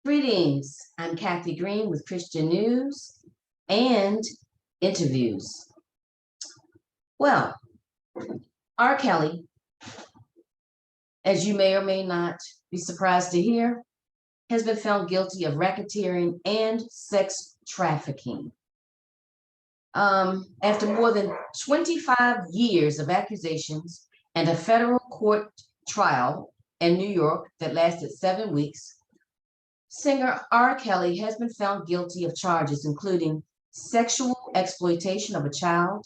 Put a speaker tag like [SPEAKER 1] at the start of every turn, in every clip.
[SPEAKER 1] Greetings, I'm Kathy Green with Christian News and Interviews. Well, R. Kelly, as you may or may not be surprised to hear, has been found guilty of racketeering and sex trafficking. After more than 25 years of accusations and a federal court trial in New York that lasted 7 weeks, singer R. Kelly has been found guilty of charges including sexual exploitation of a child,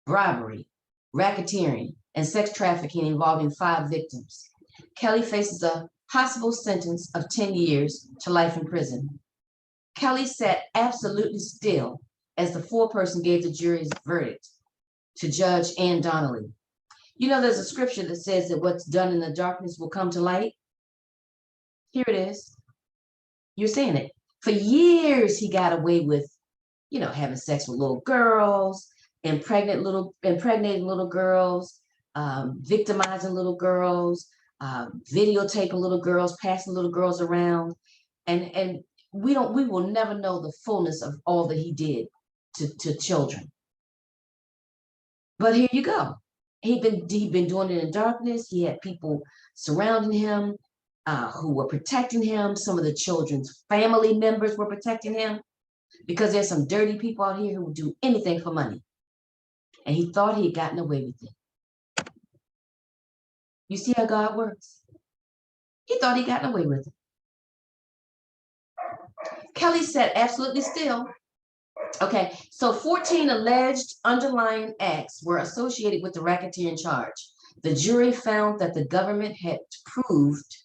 [SPEAKER 1] bribery, racketeering, and sex trafficking involving 5 victims. Kelly faces a possible sentence of 10 years to life in prison. Kelly sat absolutely still as the foreperson gave the jury's verdict to Judge Ann Donnelly. You know, there's a scripture that says that what's done in the darkness will come to light. Here it is. You're saying it. For years, he got away with, having sex with little girls, impregnating little girls, victimizing little girls, videotaping little girls, passing little girls around, and we will never know the fullness of all that he did to children. But here you go. He'd been doing it in darkness. He had people surrounding him, who were protecting him. Some of the children's family members were protecting him because there's some dirty people out here who would do anything for money. And he thought he had gotten away with it. You see how God works? He thought he'd gotten away with it. Kelly sat absolutely still. Okay, so 14 alleged underlying acts were associated with the racketeering charge. The jury found that the government had proved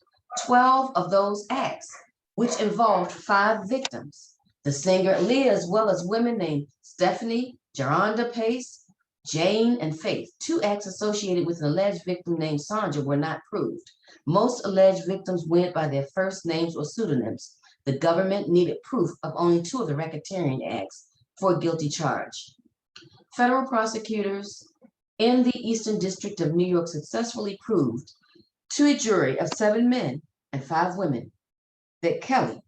[SPEAKER 1] 12 of those acts, which involved 5 victims. The singer Leah, as well as women named Stephanie, Geronda Pace, Jane, and Faith. 2 acts associated with an alleged victim named Sandra were not proved. Most alleged victims went by their first names or pseudonyms. The government needed proof of only 2 of the racketeering acts for a guilty charge. Federal prosecutors in the Eastern District of New York successfully proved to a jury of 7 men and 5 women that Kelly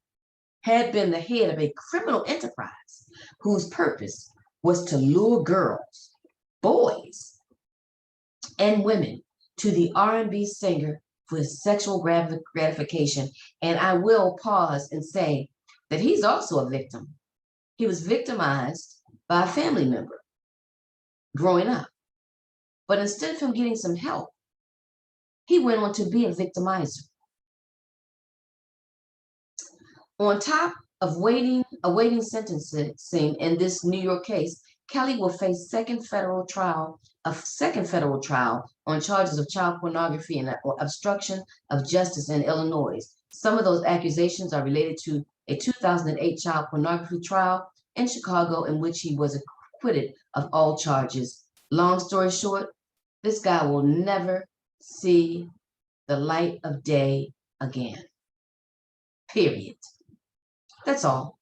[SPEAKER 1] had been the head of a criminal enterprise whose purpose was to lure girls, boys, and women to the R&B singer for sexual gratification. And I will pause and say that he's also a victim. He was victimized by a family member growing up. But instead of him getting some help, he went on to be a victimizer. On top of awaiting sentencing in this New York case, Kelly will face second federal trial on charges of child pornography and obstruction of justice in Illinois. Some of those accusations are related to a 2008 child pornography trial in Chicago in which he was acquitted of all charges. Long story short, this guy will never see the light of day again. Period. That's all.